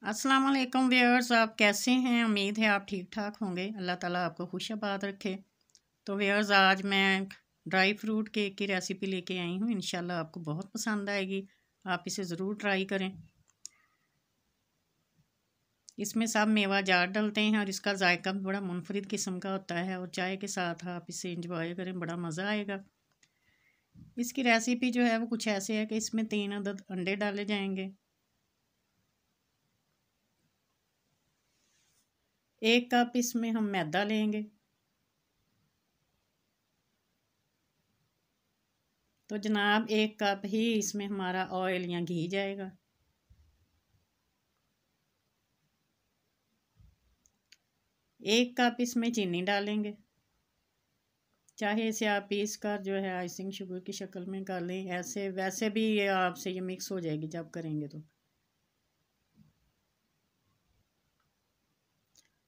अस्सलाम वालेकुम व्यूअर्स, आप कैसे हैं। उम्मीद है आप ठीक ठाक होंगे। अल्लाह ताला आपको खुशबाद रखे। तो व्यूअर्स, आज मैं ड्राई फ्रूट केक की रेसिपी लेके आई हूँ। इंशाल्लाह आपको बहुत पसंद आएगी। आप इसे ज़रूर ट्राई करें। इसमें सब मेवा जार डलते हैं और इसका जायका भी बड़ा मुनफरिद किस्म का होता है और चाय के साथ आप इसे इंजॉय करें, बड़ा मज़ा आएगा। इसकी रेसिपी जो है वो कुछ ऐसे है कि इसमें 3 अदद अंडे डाले जाएंगे, 1 कप इसमें हम मैदा लेंगे। तो जनाब 1 कप ही इसमें हमारा ऑयल या घी जाएगा। 1 कप इसमें चीनी डालेंगे। चाहे इसे आप पीस कर जो है आइसिंग शुगर की शक्ल में कर लें, ऐसे वैसे भी ये आपसे ये मिक्स हो जाएगी जब करेंगे तो।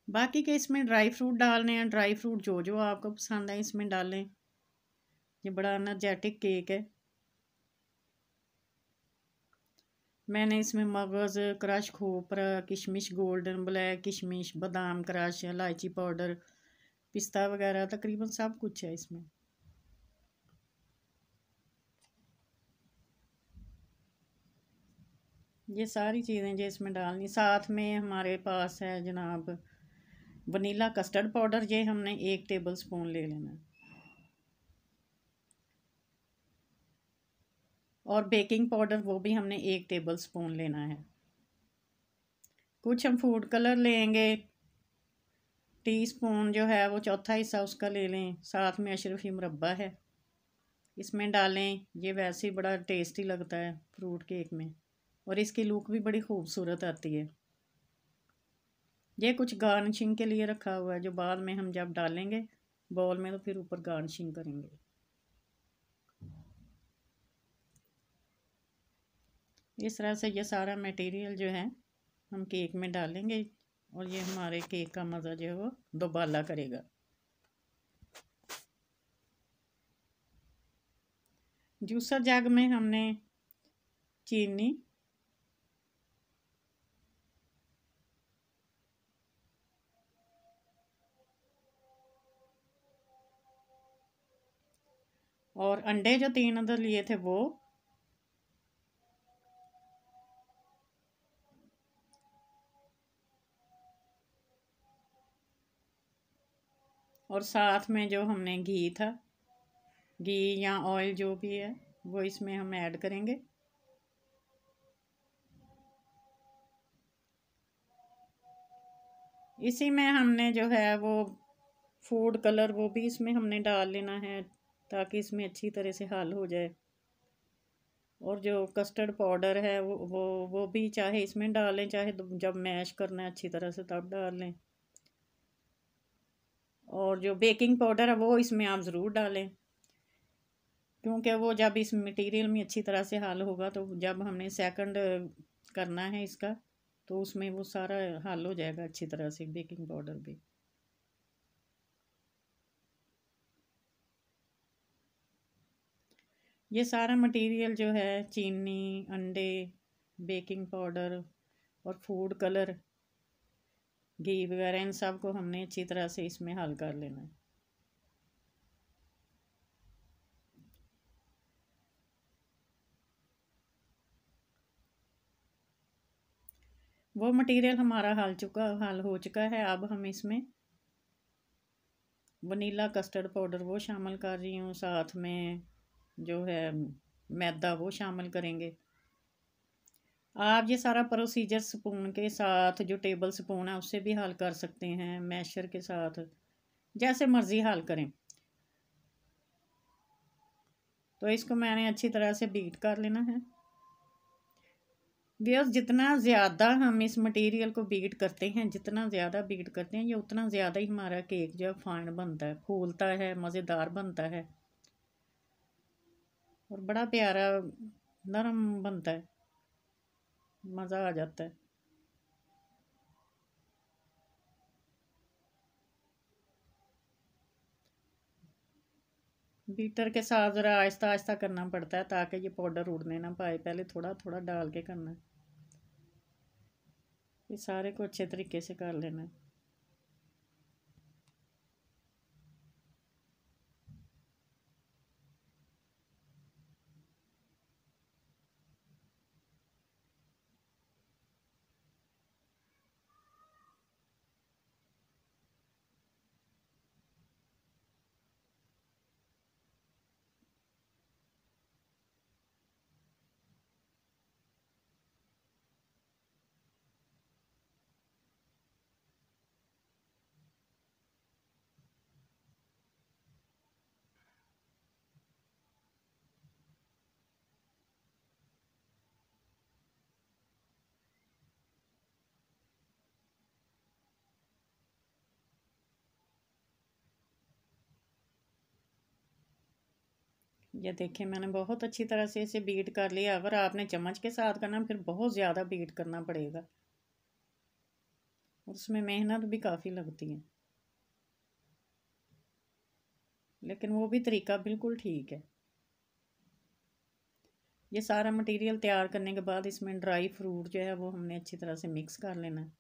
बाकी के इसमें ड्राई फ्रूट डालने हैं। ड्राई फ्रूट जो जो आपको पसंद है इसमें डालें। ये बड़ा एनर्जेटिक केक है। मैंने इसमें मगज़, क्रश खोपरा, किशमिश, गोल्डन ब्लैक किशमिश, बादाम क्रश, इलायची पाउडर, पिस्ता वगैरह तकरीबन सब कुछ है इसमें। ये सारी चीज़ें जो इसमें डालनी। साथ में हमारे पास है जनाब वनीला कस्टर्ड पाउडर, ये हमने 1 टेबल स्पून ले लेना है। और बेकिंग पाउडर वो भी हमने 1 टेबल स्पून लेना है। कुछ हम फूड कलर लेंगे, टीस्पून जो है वो चौथा हिस्सा उसका ले लें। साथ में अशरफी मुरब्बा है, इसमें डालें। ये वैसे ही बड़ा टेस्टी लगता है फ्रूट केक में और इसकी लुक भी बड़ी खूबसूरत आती है। ये कुछ गार्निशिंग के लिए रखा हुआ है, जो बाद में हम जब डालेंगे बाउल में तो फिर ऊपर गार्निशिंग करेंगे। इस तरह से ये सारा मटेरियल जो है हम केक में डालेंगे और ये हमारे केक का मज़ा जो है वो दोबाला करेगा। जूसर जग में हमने चीनी, और अंडे जो 3 अदद लिए थे वो, और साथ में जो हमने घी था, घी या ऑयल जो भी है वो इसमें हम ऐड करेंगे। इसी में हमने जो है वो फूड कलर वो भी इसमें हमने डाल लेना है ताकि इसमें अच्छी तरह से हल हो जाए। और जो कस्टर्ड पाउडर है वो भी चाहे इसमें डालें, चाहे जब मैश करना है अच्छी तरह से तब डाल लें। और जो बेकिंग पाउडर है वो इसमें आप ज़रूर डालें, क्योंकि वो जब इस मटेरियल में अच्छी तरह से हल होगा तो जब हमने सेकंड करना है इसका तो उसमें वो सारा हल हो जाएगा अच्छी तरह से, बेकिंग पाउडर भी। ये सारा मटेरियल जो है चीनी, अंडे, बेकिंग पाउडर और फूड कलर, घी वगैरह, इन सब को हमने अच्छी तरह से इसमें हल कर लेना है। वो मटेरियल हमारा हल हो चुका है। अब हम इसमें वनीला कस्टर्ड पाउडर वो शामिल कर रही हूँ, साथ में जो है मैदा वो शामिल करेंगे। आप ये सारा प्रोसीजर स्पून के साथ, जो टेबल स्पून है उससे भी हल कर सकते हैं, मैशर के साथ, जैसे मर्ज़ी हल करें। तो इसको मैंने अच्छी तरह से बीट कर लेना है। व्यर्स, जितना ज़्यादा हम इस मटेरियल को बीट करते हैं, जितना ज़्यादा बीट करते हैं, ये उतना ज़्यादा ही हमारा केक जो है फाइन बनता है, फूलता है, मज़ेदार बनता है और बड़ा प्यारा नरम बनता है, मज़ा आ जाता है। बीटर के साथ ज़रा आहिस्ता आहिस्ता करना पड़ता है ताकि ये पाउडर उड़ने ना पाए, पहले थोड़ा थोड़ा डाल के करना है। ये सारे को अच्छे तरीके से कर लेना है। ये देखिए मैंने बहुत अच्छी तरह से इसे बीट कर लिया। अगर आपने चम्मच के साथ करना फिर बहुत ज़्यादा बीट करना पड़ेगा और उसमें मेहनत भी काफ़ी लगती है, लेकिन वो भी तरीका बिल्कुल ठीक है। ये सारा मटेरियल तैयार करने के बाद इसमें ड्राई फ्रूट जो है वो हमने अच्छी तरह से मिक्स कर लेना है।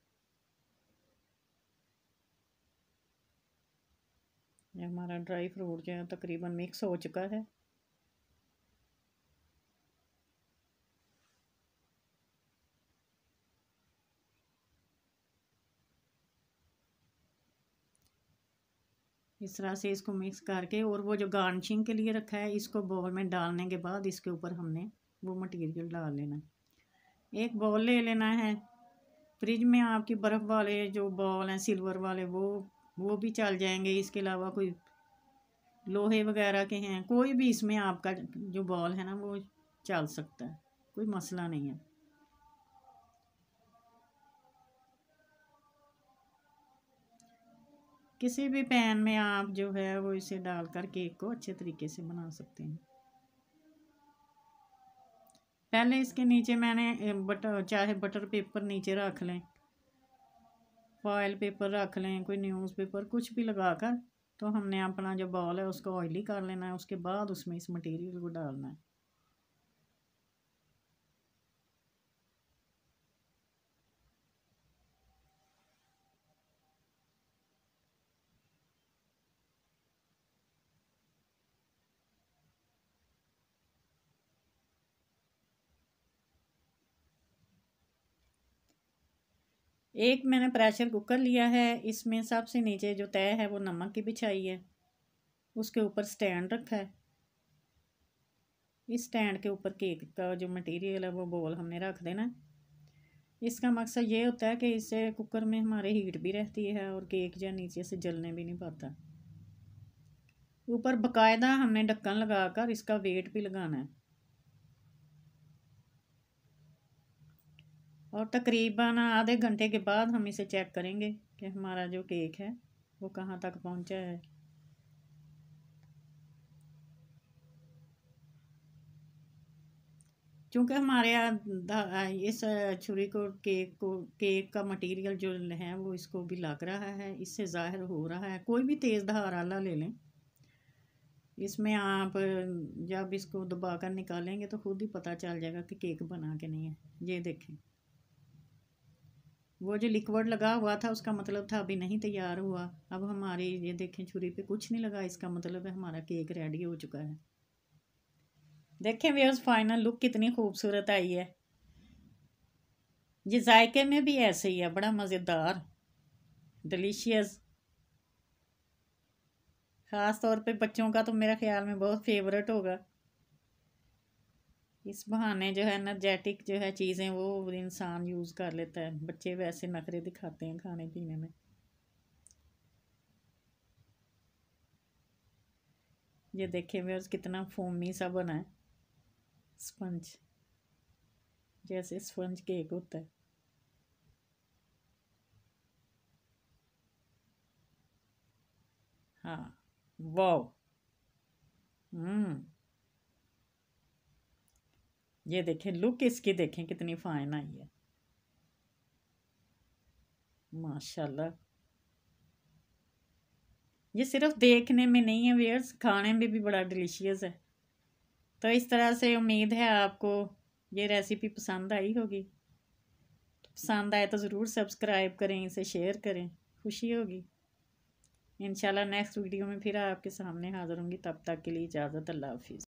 ये हमारा ड्राई फ्रूट जो है तकरीबन मिक्स हो चुका है। इस तरह से इसको मिक्स करके और वो जो गार्निशिंग के लिए रखा है इसको बाउल में डालने के बाद इसके ऊपर हमने वो मटेरियल डाल लेना है। एक बाउल ले लेना है। फ्रिज में आपकी बर्फ़ वाले जो बॉल हैं सिल्वर वाले वो भी चल जाएंगे। इसके अलावा कोई लोहे वगैरह के हैं, कोई भी इसमें आपका जो बॉल है ना वो चल सकता है, कोई मसला नहीं है। किसी भी पैन में आप जो है वो इसे डालकर केक को अच्छे तरीके से बना सकते हैं। पहले इसके नीचे मैंने चाहे बटर पेपर नीचे रख लें, फॉयल पेपर रख लें, कोई न्यूज़पेपर कुछ भी लगाकर, तो हमने अपना जो बॉल है उसको ऑयली कर लेना है। उसके बाद उसमें इस मटेरियल को डालना है। एक मैंने प्रेशर कुकर लिया है। इसमें सबसे नीचे जो तय है वो नमक की बिछाई है। उसके ऊपर स्टैंड रखा है। इस स्टैंड के ऊपर केक का जो मटेरियल है वो बॉल हमने रख देना है। इसका मकसद ये होता है कि इससे कुकर में हमारे हीट भी रहती है और केक जो नीचे से जलने भी नहीं पाता। ऊपर बाकायदा हमने ढक्कन लगाकर इसका वेट भी लगाना है और तकरीबन आधे घंटे के बाद हम इसे चेक करेंगे कि हमारा जो केक है वो कहाँ तक पहुँचा है। क्योंकि हमारे यहाँ इस छुरी को केक का मटेरियल जो है वो इसको भी लग रहा है, इससे ज़ाहिर हो रहा है। कोई भी तेज़ धार आला ले लें, इसमें आप जब इसको दबा कर निकालेंगे तो खुद ही पता चल जाएगा कि केक बना के नहीं है। ये देखें, वो जो लिक्विड लगा हुआ था उसका मतलब था अभी नहीं तैयार हुआ। अब हमारी ये देखें छुरी पे कुछ नहीं लगा, इसका मतलब है हमारा केक रेडी हो चुका है। देखें व्यूअर्स, फाइनल लुक कितनी खूबसूरत आई है। ये जायके में भी ऐसे ही है, बड़ा मज़ेदार, डिलीशियस। ख़ास तौर पे बच्चों का तो मेरे ख्याल में बहुत फेवरेट होगा। इस बहाने जो है एनर्जेटिक जो है चीज़ें वो इंसान यूज़ कर लेता है। बच्चे वैसे नखरे दिखाते हैं खाने पीने में। ये देखें व्यूअर्स कितना फोमी सा बना है, स्पंज जैसे स्पंज केक होता है। हाँ, वाह। हम्म, ये देखें लुक इसकी, देखें कितनी फाइन आई है, माशाल्लाह। ये सिर्फ देखने में नहीं है व्यूअर्स, खाने में भी बड़ा डिलीशियस है। तो इस तरह से उम्मीद है आपको ये रेसिपी पसंद आई होगी। पसंद आए तो ज़रूर सब्सक्राइब करें, इसे शेयर करें, खुशी होगी। इंशाल्लाह नेक्स्ट वीडियो में फिर आपके सामने हाज़िर होंगी। तब तक के लिए इजाज़त, अल्लाह हाफिज़।